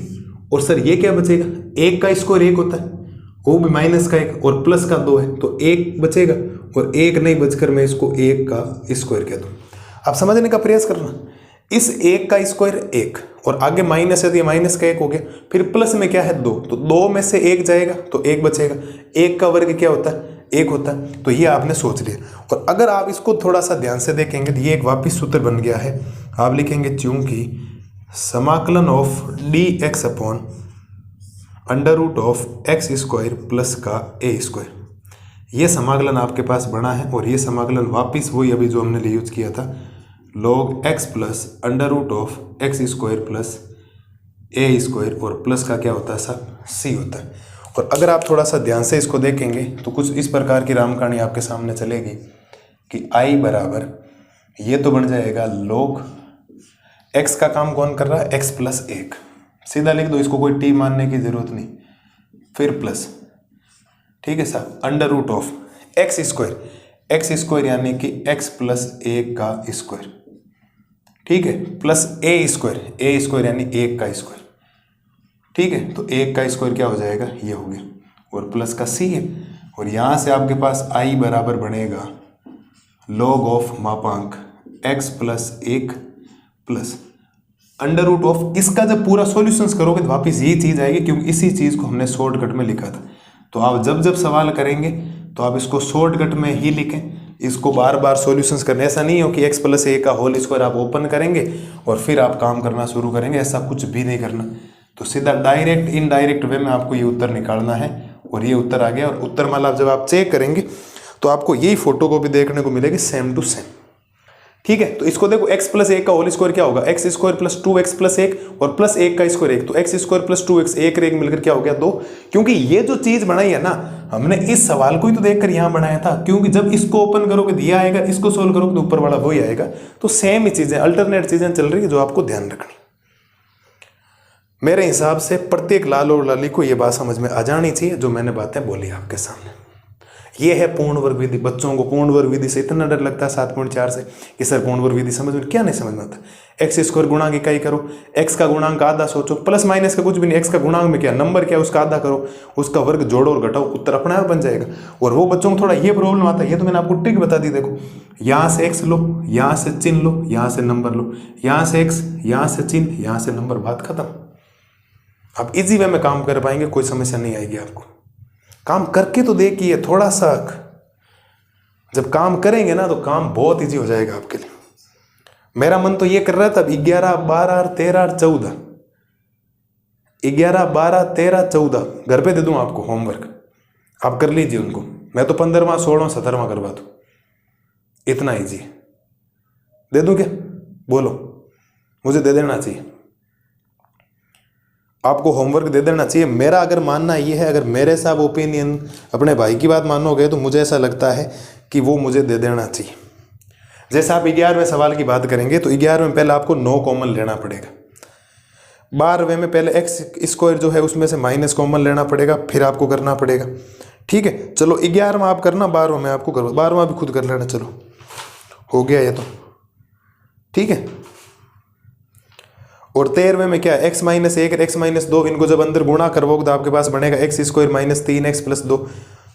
और सर ये क्या बचेगा, 1 का स्क्वायर 1 होता है, वो भी माइनस का 1 और प्लस का 2 है, तो 1 बचेगा, और 1 नहीं बचकर मैं इसको 1 का स्क्वायर कह दूँ। आप समझने का प्रयास करना, इस 1 का स्क्वायर 1 और आगे माइनस है तो ये माइनस का 1 हो गया, फिर प्लस में क्या है 2, तो 2 में से 1 जाएगा तो 1 बचेगा। 1 का वर्ग क्या होता है, 1 होता है। तो ये आपने सोच लिया। और अगर आप इसको थोड़ा सा ध्यान से देखेंगे तो ये एक वापिस सूत्र बन गया है। आप लिखेंगे चूंकि समाकलन of dx upon √x² plus का a², ये समाकलन आपके पास बना है। और ये समाकलन वापिस वही अभी जो हमने यूज किया था, log x plus √x² plus a² और प्लस का क्या होता है साहब, c होता है। और अगर आप थोड़ा सा ध्यान से इसको देखेंगे तो कुछ इस प्रकार की राम कहानी आपके सामने चलेगी कि i बराबर ये तो बन जाएगा log x का काम कौन कर रहा है, x प्लस 1, सीधा लिख दो, इसको कोई t मानने की जरूरत नहीं, फिर प्लस, ठीक है साहब, under root of x square यानी कि x प्लस 1 का स्क्वायर, ठीक है, प्लस ए स्क्वायर यानी 1 का स्क्वायर, ठीक है, तो 1 का स्क्वायर क्या हो जाएगा, ये हो गया, और प्लस का c है, और यहां से आपके पास i बराबर बनेगा log ऑफ मापांक x plus 1 plus under root of, इसका जब पूरा सॉल्यूशंस करोगे तो वापस यही चीज आएगी, क्योंकि इसी चीज को हमने शॉर्टकट में लिखा था। तो आप जब जब सवाल करेंगे तो आप इसको शॉर्टकट में ही लिखें, इसको बार बार सॉल्यूशंस करने, ऐसा नहीं हो कि x प्लस 1 का होल स्क्वायर आप ओपन करेंगे और फिर आप काम करना शुरू करेंगे, ऐसा कुछ भी नहीं करना। तो सीधा डायरेक्ट इनडायरेक्ट वे में आपको ये उत्तर निकालना है, और ये उत्तर आ गया। और उत्तर मतलब जब आप चेक करेंगे तो आपको यही फोटो कॉपी देखने को मिलेगी सेम टू सेम, ठीक है। तो इसको देखो, x प्लस 1 का होल स्क्वायर क्या होगा, x square plus 2x plus 1 और प्लस 1 का स्क्वायर 1, तो x स्क्वायर प्लस 2x 1 और 1 मिलकर क्या हो गया 2। क्योंकि ये जो चीज बनाई है ना, हमने इस सवाल को ही तो देखकर यहां बनाया था, क्योंकि जब इसको ओपन करोगे तो ये आएगा, इसको सोल्व करोगे तो ऊपर वाला वही आएगा। तो सेम ही चीजें, अल्टरनेट चीजें चल रही है, जो आपको ध्यान रखनी। मेरे हिसाब से प्रत्येक लाल और लाली को ये बात समझ में आ जानी चाहिए जो मैंने बातें बोली आपके सामने। ये है पूर्ण वर्ग विधि। बच्चों को पूर्ण वर्ग विधि से इतना डर लगता है 7.4 से कि सर पूर्ण वर्ग विधि समझ में, क्या नहीं समझ में आता। एक्स स्क्वायर गुणांक इकाई करो, एक्स का गुणांक आधा सोचो, प्लस माइनस का कुछ भी नहीं, एक्स का गुणांक में क्या नंबर क्या उसका आधा करो, उसका वर्ग जोड़ो और घटाओ, उत्तर अपने आप बन जाएगा। और वो बच्चों को थोड़ा ये प्रॉब्लम आता है, ये तो मैंने आपको ट्रिक बता दी। देखो, यहाँ से एक्स लो, यहाँ से चिन्ह लो, यहाँ से नंबर लो, यहाँ से एक्स, यहाँ से चिन्ह, यहाँ से नंबर, बात खत्म। आप इजी वे में काम कर पाएंगे, कोई समस्या नहीं आएगी आपको। काम करके तो देखिए थोड़ा सा, जब काम करेंगे ना तो काम बहुत इजी हो जाएगा आपके लिए। मेरा मन तो ये कर रहा था 11, 12, 13, 14, 11, 12, 13, 14 घर पे दे दूं आपको होमवर्क, आप कर लीजिए उनको। मैं तो 15वां, 16वां, 17वां करवा दूं, इतना इजी दे दूं क्या, बोलो, मुझे दे देना चाहिए, आपको होमवर्क दे देना चाहिए। मेरा अगर मानना ये है, अगर मेरे साथ ओपिनियन, अपने भाई की बात मानोगे तो मुझे ऐसा लगता है कि वो मुझे दे देना चाहिए। जैसे आप 11वें सवाल की बात करेंगे तो 11वें में पहले आपको 9 कॉमन लेना पड़ेगा, 12वें में पहले एक्स स्क्वायर जो है उसमें से माइनस कॉमन लेना पड़ेगा, फिर आपको करना पड़ेगा, ठीक है। चलो 11वां आप करना, 12वां में आपको करवा, 12वां भी खुद कर लेना। चलो हो गया ये तो, ठीक है। और 13वें में क्या, x माइनस 1 x माइनस 2, इनको जब अंदर गुणा करवोगे तो आपके पास बनेगा x square minus 3x plus 2।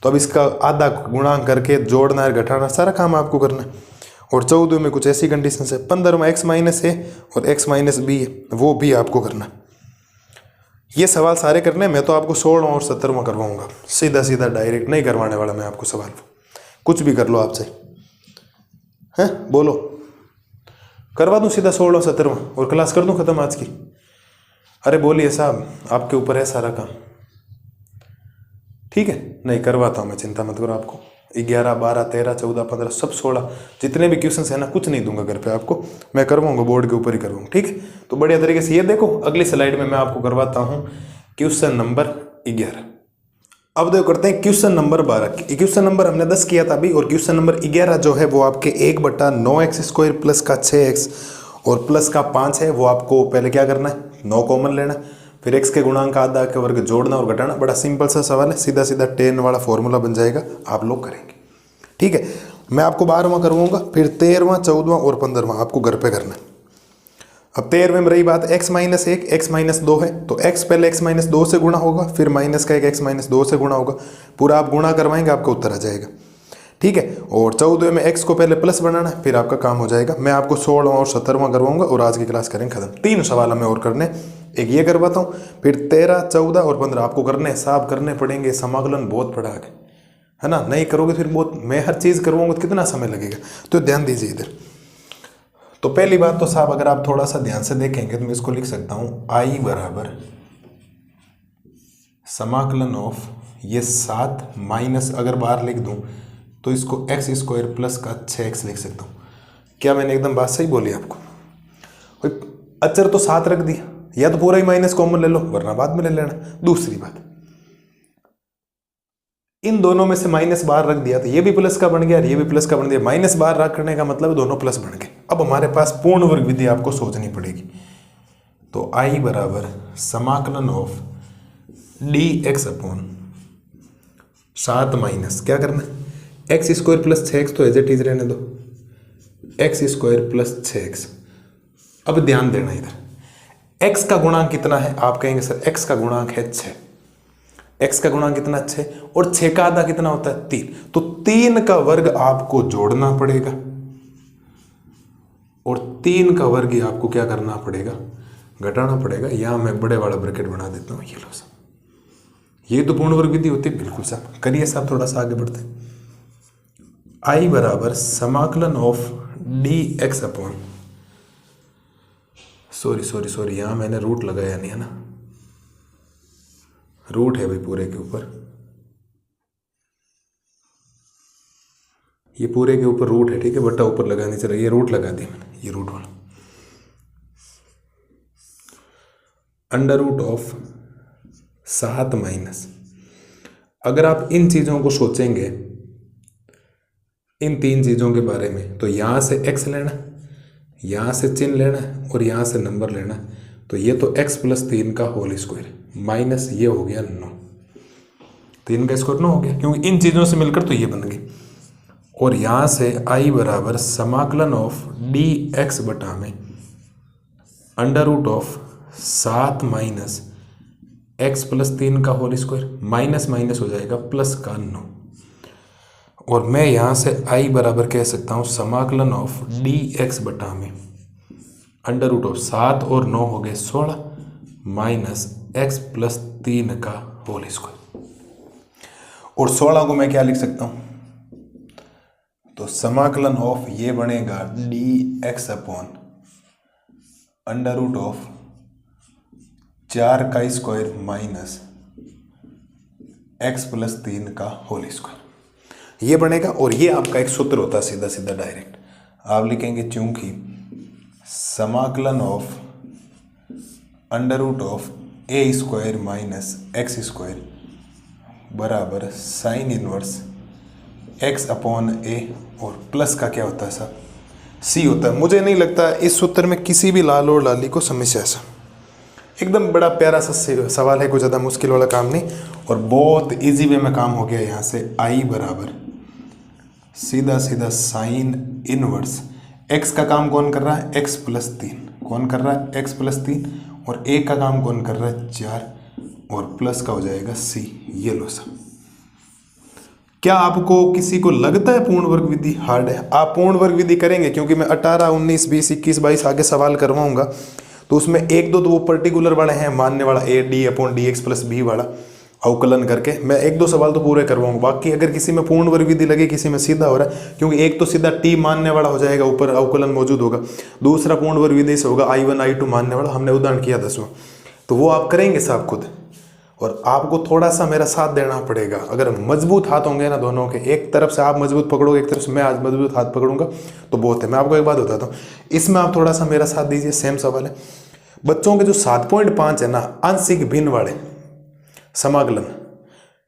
तो अब इसका आधा गुणा करके जोड़ना है, घटाना, सारा काम आपको करना है। और 14वें में कुछ ऐसी कंडीशन है, 15वां x माइनस है और x माइनस b है, वो भी आपको करना है। ये सवाल सारे करने, मैं तो आपको 16वां और 17वां करवाऊंगा, सीधा सीधा डायरेक्ट नहीं करवाने वाला मैं आपको सवाल, कुछ भी कर लो आपसे, हैं बोलो, करवा दूं सीधा 16वां 17वां और क्लास कर दूं खत्म आज की। अरे बोलिए साहब, आपके ऊपर है सारा काम, ठीक है। नहीं करवाता हूं मैं, चिंता मत करो। आपको 11, 12, 13, 14, 15 सब 16 जितने भी क्वेश्चन है ना, कुछ नहीं दूंगा घर पे आपको, मैं करवाऊंगा, बोर्ड के ऊपर ही करवाऊंगा, ठीक है। तो बढ़िया तरीके से ये देखो, अगली स्लाइड में मैं आपको करवाता हूँ क्वेश्चन नंबर 11। अब देखो करते हैं क्वेश्चन नंबर 12। क्वेश्चन नंबर हमने 10 किया था अभी, और क्वेश्चन नंबर 11 जो है वो आपके 1/9x स्क्वायर प्लस का 6x और प्लस का 5 है। वो आपको पहले क्या करना है, 9 कॉमन लेना, फिर x के गुणांक का आधा के वर्ग जोड़ना और घटाना। बड़ा सिंपल सा सवाल है, सीधा सीधा 10 वाला फॉर्मूला बन जाएगा, आप लोग करेंगे, ठीक है। मैं आपको 12वां करवाऊंगा, फिर 13वां, 14वां और 15वां आपको घर पे करना है। अब 13वें में रही बात x माइनस 1 x माइनस 2 है, तो x पहले x माइनस 2 से गुणा होगा, फिर माइनस का 1 x माइनस 2 से गुणा होगा, पूरा आप गुणा करवाएंगे आपका उत्तर आ जाएगा, ठीक है। और 14वें में x को पहले प्लस बनाना है, फिर आपका काम हो जाएगा। मैं आपको 16वां और 17वां करवाऊंगा और आज की क्लास करेंगे खत्म। 3 सवाल हमें और करने, एक ये करवाता हूँ, फिर 13, 14 और 15 आपको करने, साफ करने पड़ेंगे। समाकलन बहुत पड़ा है ना, नहीं करोगे फिर बहुत, मैं हर चीज़ करवाऊंगा तो कितना समय लगेगा, तो ध्यान दीजिए इधर। तो पहली बात तो साहब, अगर आप थोड़ा सा ध्यान से देखेंगे तो मैं इसको लिख सकता हूँ I बराबर समाकलन ऑफ ये 7 माइनस, अगर बाहर लिख दूँ तो इसको एक्स स्क्वायर प्लस का 6x लिख सकता हूँ। क्या मैंने एकदम बात सही बोली आपको? अचर तो 7 रख दिया, या तो पूरा ही माइनस कॉमन ले लो, वरना बाद में ले लेना। दूसरी बात, इन दोनों में से माइनस बाहर रख दिया तो ये भी प्लस का बन गया और ये भी प्लस का बन गया। माइनस बाहर रखने का मतलब दोनों प्लस बन गए। अब हमारे पास पूर्ण वर्ग विधि आपको सोचनी पड़ेगी। तो आई बराबर समाकलन of D X upon 7 minus क्या करना है, एक्स स्क्वायर प्लस 6x तो एज इट इज रहने दो, एक्स स्क्वायर प्लस 6x। अब ध्यान देना इधर x का गुणांक कितना है, आप कहेंगे सर x का गुणांक है 6, x का गुणांक कितना 6 और 6 का आधा कितना होता है 3, तो 3 का वर्ग आपको जोड़ना पड़ेगा और 3 का वर्ग ही आपको क्या करना पड़ेगा, घटाना पड़ेगा। यहां मैं बड़े वाला ब्रैकेट बना देता हूं, ये लो साहब, ये तो पूर्ण वर्ग विधि होती है। बिल्कुल साहब, करिए साहब, थोड़ा सा आगे बढ़ते हैं। आई बराबर समाकलन of D X upon, sorry यहां मैंने रूट लगाया नहीं है ना, रूट है भाई पूरे के ऊपर, ये पूरे के ऊपर रूट है, ठीक है, बट्टा ऊपर लगाने चला, ये रूट लगा दिया मैंने, ये रूट वाला, अंडर रूट ऑफ 7 माइनस। अगर आप इन चीजों को सोचेंगे, इन 3 चीजों के बारे में, तो यहां से x लेना, यहां से चिन्ह लेना और यहां से नंबर लेना, तो ये तो x प्लस 3 का होल स्क्वायर माइनस ये हो गया 9, 3 का स्क्वायर 9 हो गया, क्योंकि इन चीजों से मिलकर तो ये बन गई। और यहां से i बराबर समाकलन ऑफ डी एक्स बटा में under root of 7 minus x plus 3 का होल स्क्वायर, माइनस माइनस हो जाएगा प्लस का 9, और मैं यहां से i बराबर कह सकता हूं समाकलन ऑफ डी एक्स बटा में अंडर रूट ऑफ 7 और 9 हो गए 16 माइनस x प्लस 3 का होल स्क्वायर, और 16 को मैं क्या लिख सकता हूं, तो समाकलन ऑफ ये बनेगा D X upon under root of 4 का स्क्वायर माइनस x प्लस 3 का होल स्क्वायर, ये बनेगा। और ये आपका एक सूत्र होता है सीधा सीधा डायरेक्ट, आप लिखेंगे चूंकि समाकलन of under root of A square minus X square बराबर sine inverse x upon A, और प्लस का क्या होता है सर, c होता है। मुझे नहीं लगता इस सूत्र में किसी भी लाल और लाली को समस्या है सर, एकदम बड़ा प्यारा सा सवाल है, कोई ज़्यादा मुश्किल वाला काम नहीं, और बहुत इजी वे में काम हो गया। यहाँ से i बराबर सीधा सीधा साइन इनवर्स x का काम कौन कर रहा है, x प्लस 3, कौन कर रहा है x प्लस 3, और a का काम कौन कर रहा है 4, और प्लस का हो जाएगा c, ये लो सब। क्या आपको किसी को लगता है पूर्ण वर्ग विधि हार्ड है? आप पूर्ण वर्ग विधि करेंगे, क्योंकि मैं 18, 19, 20, 21, 22 आगे सवाल करवाऊंगा, तो उसमें 1, 2 तो वो पर्टिकुलर वाले हैं, मानने वाला A D upon D X plus B वाला अवकलन करके मैं 1, 2 सवाल तो पूरे करवाऊंगा। बाकी अगर किसी में पूर्ण वर्ग विधि लगे, किसी में सीधा हो रहा है, क्योंकि एक तो सीधा टी मानने वाला हो जाएगा, ऊपर अवकलन मौजूद होगा, दूसरा पूर्ण वर्ग विधि से होगा I1 I2 मानने वाला, हमने उदाहरण किया 10वां, तो वो आप करेंगे साहब खुद, और आपको थोड़ा सा मेरा साथ देना पड़ेगा। अगर मजबूत हाथ होंगे ना दोनों के, एक तरफ से आप मजबूत पकड़ोगे, एक तरफ से मैं आज मजबूत हाथ पकड़ूंगा, तो बहुत है। मैं आपको एक बात बताता हूँ, इसमें आप थोड़ा सा मेरा साथ दीजिए। सेम सवाल है, बच्चों के जो 7.5 है ना आंशिक भिन्न वाले समाकलन,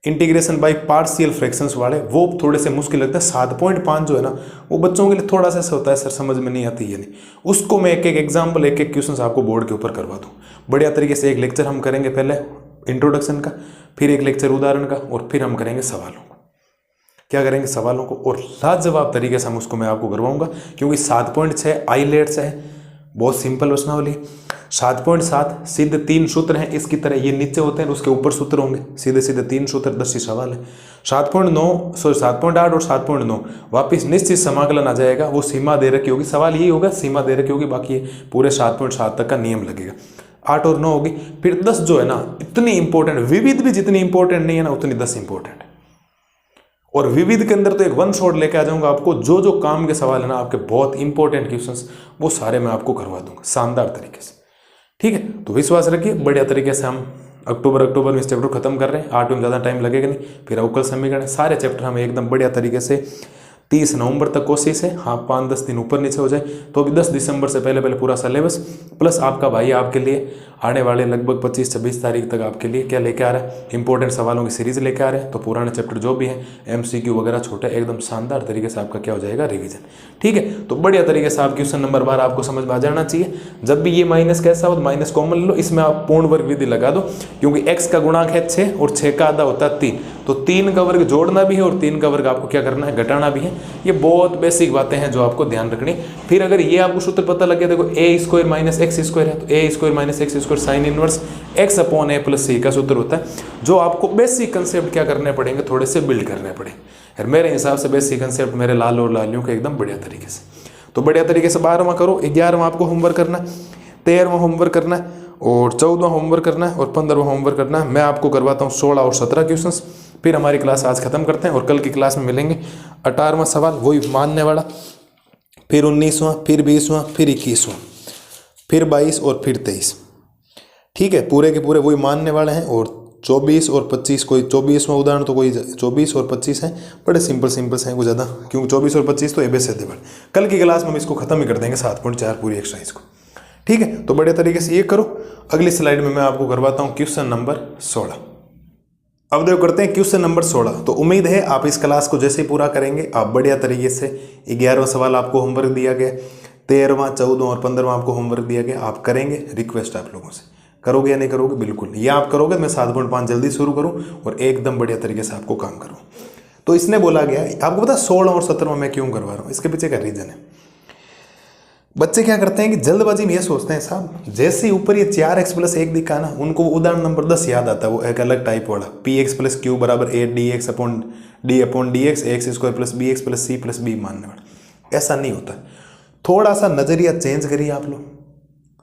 इंटीग्रेशन बाय पार्शियल फ्रैक्शंस वाले, वो थोड़े से मुश्किल लगता है। 7.5 जो है ना, वो बच्चों के लिए थोड़ा सा ऐसा होता है, सर समझ में नहीं आती है नहीं, उसको मैं एक एक एग्जाम्पल, एक एक क्वेश्चन आपको बोर्ड के ऊपर करवा दूँ बढ़िया तरीके से। एक लेक्चर हम करेंगे पहले इंट्रोडक्शन का, फिर एक लेक्चर उदाहरण का, और फिर हम करेंगे सवालों को। क्या करेंगे, सवालों को, और लाजवाब तरीके से हम उसको मैं आपको करवाऊंगा, क्योंकि 7.6 आईलेट से है, बहुत सिंपल प्रश्नावली। 7.7 सीधे 3 सूत्र हैं इसकी तरह, ये नीचे होते हैं, उसके ऊपर सूत्र होंगे, सीधे सीधे 3 सूत्र 10 सवाल है। 7.8 और 7.9 वापिस निश्चित समाकलन आ जाएगा, वो सीमा दे रखी होगी, सवाल यही होगा, सीमा दे रखी होगी, बाकी पूरे 7.7 तक का नियम लगेगा। 8 और 9 होगी, फिर 10 जो है ना इतनी इंपॉर्टेंट, विविध भी जितनी इंपॉर्टेंट नहीं है ना उतनी 10 इंपॉर्टेंट है। और विविध के अंदर तो एक 1 शॉट लेके आ जाऊंगा आपको, जो जो काम के सवाल है ना आपके बहुत इंपॉर्टेंट क्वेश्चंस, वो सारे मैं आपको करवा दूंगा शानदार तरीके से। ठीक है, तो विश्वास रखिए, बढ़िया तरीके से हम अक्टूबर में इस चैप्टर खत्म कर रहे हैं। 8 में ज़्यादा टाइम लगेगा नहीं, फिर अवकल समीकरण सारे चैप्टर हम एकदम बढ़िया तरीके से 30 नवंबर तक कोशिश है, हाँ 5-10 दिन ऊपर नीचे हो जाए तो अभी 10 दिसंबर से पहले पहले पूरा सिलेबस, प्लस आपका भाई आपके लिए आने वाले लगभग 25-26 तारीख तक आपके लिए क्या लेके आ रहा है, इंपॉर्टेंट सवालों की सीरीज लेके आ रहे हैं। तो पुराने चैप्टर जो भी हैं MCQ वगैरह छोटे एकदम शानदार तरीके से आपका क्या हो जाएगा, रिवीजन। ठीक है, तो बढ़िया तरीके से आप क्वेश्चन नंबर 12 आपको समझ में आ जाना चाहिए। जब भी ये माइनस कैसा हो तो माइनस कॉमन ले लो, इसमें आप पूर्ण वर्ग विधि लगा दो, क्योंकि x का गुणांक है 6 और 6 का आधा होता है 3, तो 3 का वर्ग जोड़ना भी है और 3 का वर्ग आपको क्या करना है, घटाना भी है। ये बहुत बेसिक बातें हैं जो आपको ध्यान रखनी। फिर अगर ये आपको सूत्र पता लग गया, देखो a² - x² है, तो a² - x² sine inverse x/a+c का सूत्र होता है, जो आपको बेसिक कंसेप्ट क्या करने पड़ेंगे, थोड़े से बिल्ड करने पड़ेंगे। और मेरे हिसाब से बेसिक कंसेप्ट मेरे लाल और लालियों के एकदम बढ़िया तरीके से, तो बढ़िया तरीके से 12वां करो, 11वां आपको होमवर्क करना है, 13वां होमवर्क करना है और 14वां होमवर्क करना है और 15वां होमवर्क करना है। मैं आपको करवाता हूँ 16 और 17 क्वेश्चंस। फिर हमारी क्लास आज खत्म करते हैं और कल की क्लास में मिलेंगे। 18वां सवाल वही मानने वाला, फिर 19वां, फिर 20वां, फिर 21वां, फिर 22 और फिर 23। ठीक है, पूरे के पूरे वही मानने वाले हैं। और 24 और 25, कोई 24वां उदाहरण तो कोई 24 और 25 हैं, बड़े सिंपल से हैं, वो ज़्यादा, क्योंकि 24 और 25 तो एबीसीडी। कल की क्लास में हम इसको खत्म ही कर देंगे 7.4 पूरी एक्सरसाइज को। ठीक है, तो बढ़िया तरीके से ये करो। अगली स्लाइड में मैं आपको करवाता हूँ क्वेश्चन नंबर 16। अब देखो करते हैं क्वेश्चन नंबर 16। तो उम्मीद है आप इस क्लास को जैसे ही पूरा करेंगे आप बढ़िया तरीके से, 11वां सवाल आपको होमवर्क दिया गया, 13वां, 14वां और 15वां आपको होमवर्क दिया गया, आप करेंगे। रिक्वेस्ट आप लोगों से, करोगे या नहीं करोगे? बिल्कुल, ये आप करोगे मैं 7.5 जल्दी शुरू करूं और एकदम बढ़िया तरीके से आपको काम करूं। तो इसने बोला गया, आपको पता 16 और 17वां मैं क्यों करवा रहा हूँ, इसके पीछे का रीजन है। बच्चे क्या करते हैं कि जल्दबाजी में ये सोचते हैं साहब, जैसे ही ऊपर ये 4x+1 दिखा ना, उनको उदाहरण नंबर 10 याद आता है, वो एक अलग टाइप वाला, px+q = 8dx/d/dx x² + bx+c + b मानने वाला। ऐसा नहीं होता, थोड़ा सा नजरिया चेंज करिए आप लोग,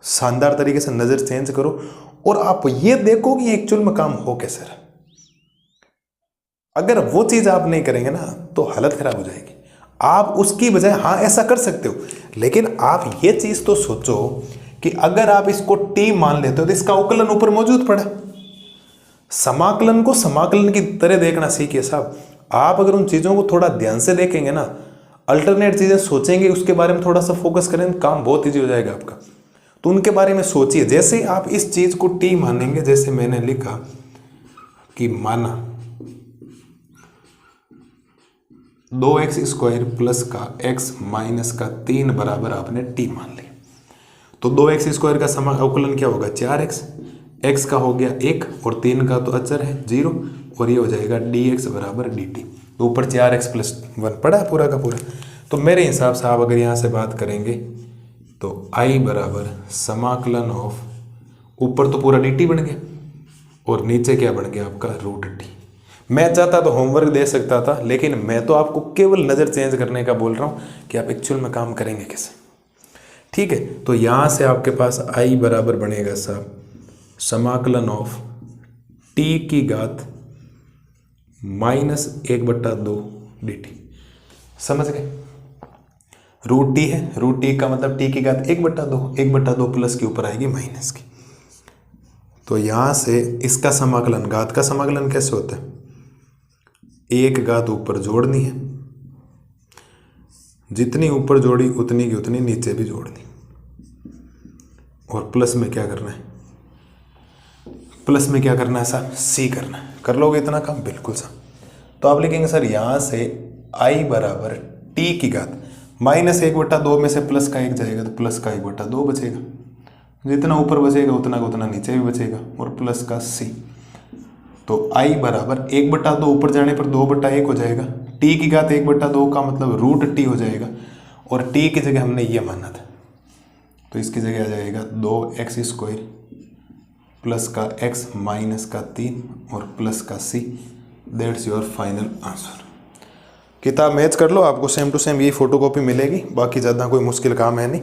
शानदार तरीके से नजर चेंज करो और आप ये देखो कि एक्चुअल में काम हो कैसे रहा। अगर वो चीज आप नहीं करेंगे ना तो हालत खराब हो जाएगी। आप उसकी बजाय, हाँ ऐसा कर सकते हो, लेकिन आप ये चीज तो सोचो कि अगर आप इसको t मान लेते हो तो इसका अवकलन ऊपर मौजूद पड़ा। समाकलन को समाकलन की तरह देखना सीखिए साहब। आप अगर उन चीजों को थोड़ा ध्यान से देखेंगे ना, अल्टरनेट चीजें सोचेंगे, उसके बारे में थोड़ा सा फोकस करें, काम बहुत ईजी हो जाएगा आपका। तो उनके बारे में सोचिए। जैसे आप इस चीज को t मानेंगे, जैसे मैंने लिखा कि माना 2x² प्लस का x माइनस का 3 बराबर आपने t मान लिया, तो 2x² का अवकलन क्या होगा, 4x, x का हो गया 1 और 3 का तो अचर है 0, और ये हो जाएगा dx = dt। तो ऊपर 4x+1 पड़ा है पूरा का पूरा। तो मेरे हिसाब से आप अगर यहाँ से बात करेंगे तो I बराबर समाकलन ऑफ, ऊपर तो पूरा dt बन गया और नीचे क्या बन गया आपका √t। मैं चाहता तो होमवर्क दे सकता था, लेकिन मैं तो आपको केवल नज़र चेंज करने का बोल रहा हूँ कि आप एक्चुअल में काम करेंगे कैसे। ठीक है, तो यहाँ से आपके पास I बराबर बनेगा साहब समाकलन ऑफ t की घात -1/2 dt। समझ गए? √t है, √t का मतलब t की घात 1/2 प्लस के ऊपर आएगी माइनस की। तो यहाँ से इसका समाकलन, घात का समाकलन कैसे होता है, एक घात ऊपर जोड़नी है, जितनी ऊपर जोड़ी उतनी की उतनी नीचे भी जोड़नी, और प्लस में क्या करना है, प्लस में क्या करना है साहब, c करना है। कर लोगे इतना काम? बिल्कुल साहब। तो आप लिखेंगे सर यहाँ से I बराबर t की घात -1/2 में से प्लस का 1 जाएगा तो प्लस का 1/2 बचेगा, जितना ऊपर बचेगा उतना का उतना नीचे भी बचेगा, और प्लस का c। तो I बराबर 1/2 ऊपर जाने पर 2/1 हो जाएगा, t की घात 1/2 का मतलब √t हो जाएगा, और t की जगह हमने ये माना था तो इसकी जगह आ जाएगा 2x² प्लस का x माइनस का 3 और प्लस का c। That's your final answer. किताब मैच कर लो, आपको सेम टू सेम यही फोटोकॉपी मिलेगी, बाकी ज़्यादा कोई मुश्किल काम है नहीं।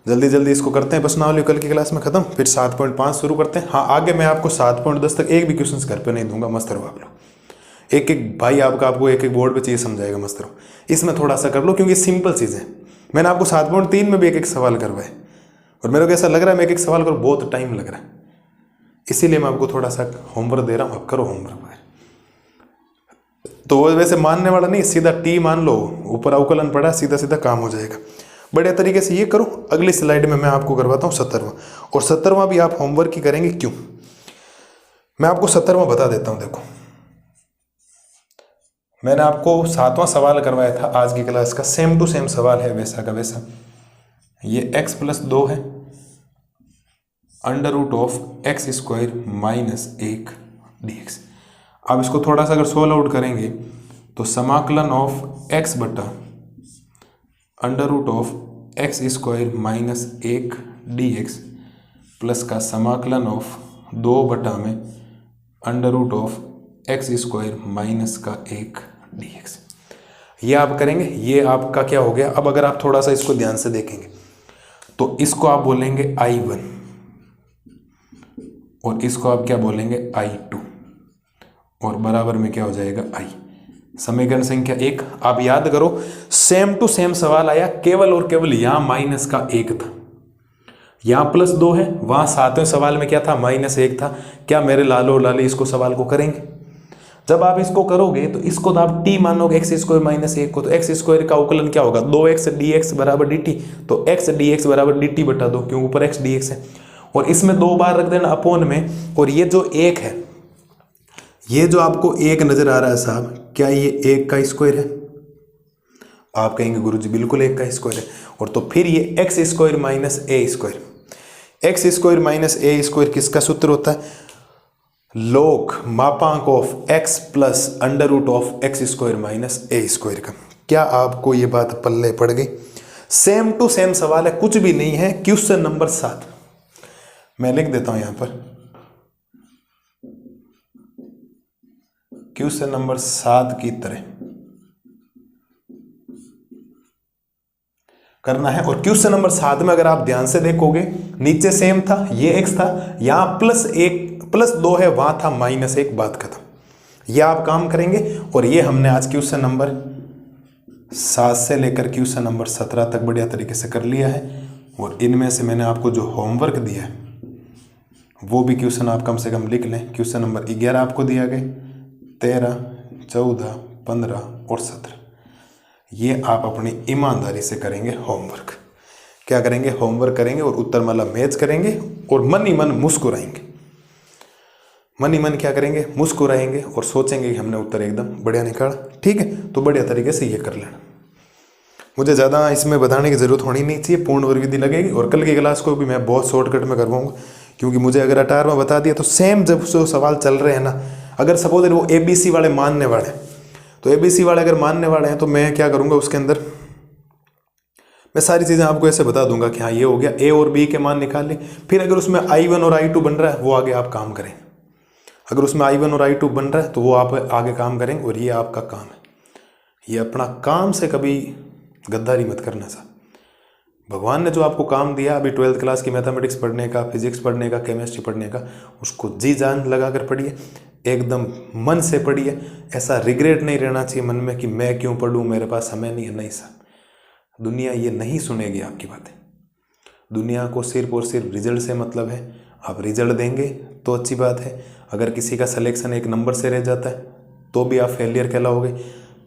जल्दी जल्दी इसको करते हैं, प्रश्नावली कल की क्लास में खत्म, फिर 7.5 शुरू करते हैं। हाँ, आगे मैं आपको 7.10 तक एक भी क्वेश्चन घर पे नहीं दूंगा, मस्त रहो आप लोग। एक एक भाई आपको एक एक बोर्ड पे चाहिए समझाएगा, मस्त रहो। इसमें थोड़ा सा कर लो क्योंकि सिंपल चीज़ है। मैंने आपको 7.3 में भी एक एक सवाल करवाए और मेरे को ऐसा लग रहा है मैं एक एक सवाल करूँ बहुत टाइम लग रहा है, इसीलिए मैं आपको थोड़ा सा होमवर्क दे रहा हूँ, आप करो होमवर्क। तो वो वैसे मानने वाला नहीं, सीधा टी मान लो, ऊपर अवकलन पड़ा, सीधा सीधा काम हो जाएगा। बढ़िया तरीके से ये करो। अगली स्लाइड में मैं आपको करवाता हूँ 17वां, और 17वां भी आप होमवर्क ही करेंगे। क्यों, मैं आपको 17वां बता देता हूँ। देखो, मैंने आपको 7वां सवाल करवाया था आज की क्लास का, सेम टू सेम सवाल है, वैसा का वैसा। ये x + 2 है, √(x²-1 dx। अब इसको थोड़ा सा अगर सोल्व आउट करेंगे तो समाकलन ऑफ x बटा √(x²-1 dx प्लस का समाकलन ऑफ 2 बटा में √(x²-1 dx। ये आप करेंगे। ये आपका क्या हो गया। अब अगर आप थोड़ा सा इसको ध्यान से देखेंगे तो इसको आप बोलेंगे I1 और इसको आप क्या बोलेंगे I2, और बराबर में क्या हो जाएगा I। समीकरण संख्या 1 आप याद करो, सेम टू सेम सवाल आया, केवल और केवल यहां -1 था, यहां +2 है, वहां 7वें सवाल में क्या था, -1 था। क्या मेरे लालो लाली इसको सवाल को करेंगे। जब आप इसको करोगे तो इसको तो आप t मानोगे, x² -1 को, तो x² का अवकलन क्या होगा, 2x dx बराबर dt। तो x dx बराबर dt बटा 2, क्यों ऊपर x dx है, और इसमें 2 बार रख देना अपोन में। और ये जो 1 है, ये जो आपको 1 नजर आ रहा है साहब, क्या ये 1 का स्क्वायर है। आप कहेंगे गुरुजी बिल्कुल 1 का स्क्वायर है। और तो फिर ये x² - a², x² - a² किसका सूत्र होता है, log मापांक of x plus √(x² - a² का। क्या आपको ये बात पल्ले पड़ गई। सेम टू सेम सवाल है, कुछ भी नहीं है। क्वेश्चन नंबर 7 मैं लिख देता हूं यहां पर, क्वेश्चन नंबर 7 की तरह करना है। और क्वेश्चन नंबर 7 में अगर आप ध्यान से देखोगे, नीचे सेम था, ये x था, यहां +2 है, वहां था -1, बात खत्म। ये आप काम करेंगे। और ये हमने आज क्वेश्चन नंबर 7 से लेकर क्वेश्चन नंबर 17 तक बढ़िया तरीके से कर लिया है। और इनमें से मैंने आपको जो होमवर्क दिया है वो भी क्वेश्चन आप कम से कम लिख लें। क्वेश्चन नंबर 11 आपको दिया गया, 13, 14, 15 और 17। ये आप अपनी ईमानदारी से करेंगे होमवर्क। क्या करेंगे, होमवर्क करेंगे और उत्तरमाला मैच करेंगे और मन ही मन मुस्कुराएंगे। मन ही मन क्या करेंगे, मुस्कुराएंगे और सोचेंगे कि हमने उत्तर एकदम बढ़िया निकाला। ठीक है, तो बढ़िया तरीके से ये कर लेना। मुझे ज़्यादा इसमें बताने की ज़रूरत होनी नहीं चाहिए, पूर्ण वर्ग विधि लगेगी। और कल की क्लास को भी मैं बहुत शॉर्टकट में करवाऊंगा, क्योंकि मुझे अगर 18वां बता दिया तो सेम जब जो सवाल चल रहे हैं ना, अगर सपोज वो ABC वाले मानने वाले हैं, तो ABC वाले अगर मानने वाले हैं तो मैं क्या करूँगा, उसके अंदर मैं सारी चीज़ें आपको ऐसे बता दूंगा कि हाँ ये हो गया, A और B के मान निकाल ले। फिर अगर उसमें I1 और I2 बन रहा है, वो आगे आप काम करें। अगर उसमें I1 और I2 बन रहा है तो वो आप आगे काम करेंगे। और ये आपका काम है, ये अपना काम से कभी गद्दारी मत करना साहब। भगवान ने जो आपको काम दिया अभी 12th क्लास की मैथमेटिक्स पढ़ने का, फिजिक्स पढ़ने का, केमिस्ट्री पढ़ने का, उसको जी जान लगा कर पढ़िए, एकदम मन से पढ़िए। ऐसा रिग्रेट नहीं रहना चाहिए मन में कि मैं क्यों पढ़ूं, मेरे पास समय नहीं है। नहीं साहब, दुनिया ये नहीं सुनेगी आपकी बातें। दुनिया को सिर्फ और सिर्फ रिजल्ट से मतलब है। आप रिजल्ट देंगे तो अच्छी बात है। अगर किसी का सिलेक्शन 1 नंबर से रह जाता है तो भी आप फेलियर कहलाओगे,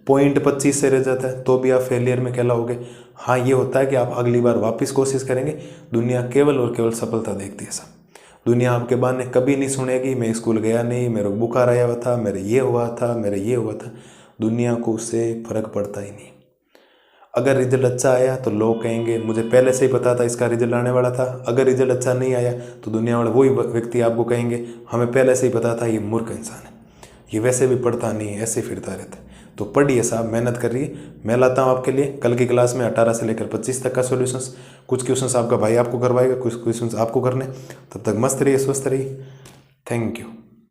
0.25 से रह जाता है तो भी आप फेलियर में कहलाओगे। हाँ, ये होता है कि आप अगली बार वापस कोशिश करेंगे। दुनिया केवल और केवल सफलता देखती है साहब। दुनिया आपके बहाने कभी नहीं सुनेगी मैं स्कूल गया नहीं, मेरे को बुखार आया हुआ था, मेरे ये हुआ था, मेरे ये हुआ था। दुनिया को उससे फर्क पड़ता ही नहीं। अगर रिजल्ट अच्छा आया तो लोग कहेंगे मुझे पहले से ही पता था इसका रिजल्ट आने वाला था। अगर रिजल्ट अच्छा नहीं आया तो दुनिया वाले वही व्यक्ति आपको कहेंगे हमें पहले से ही पता था ये मूर्ख इंसान है, ये वैसे भी पढ़ता नहीं है, ऐसे फिरता रहता है। तो पढ़िए साहब, मेहनत करिए। मैं लाता हूँ आपके लिए कल की क्लास में 18 से लेकर 25 तक का सॉल्यूशंस। कुछ क्वेश्चंस आपका भाई आपको करवाएगा, कुछ क्वेश्चंस आपको करने। तब तक मस्त रहिए, स्वस्थ रहिए। Thank you.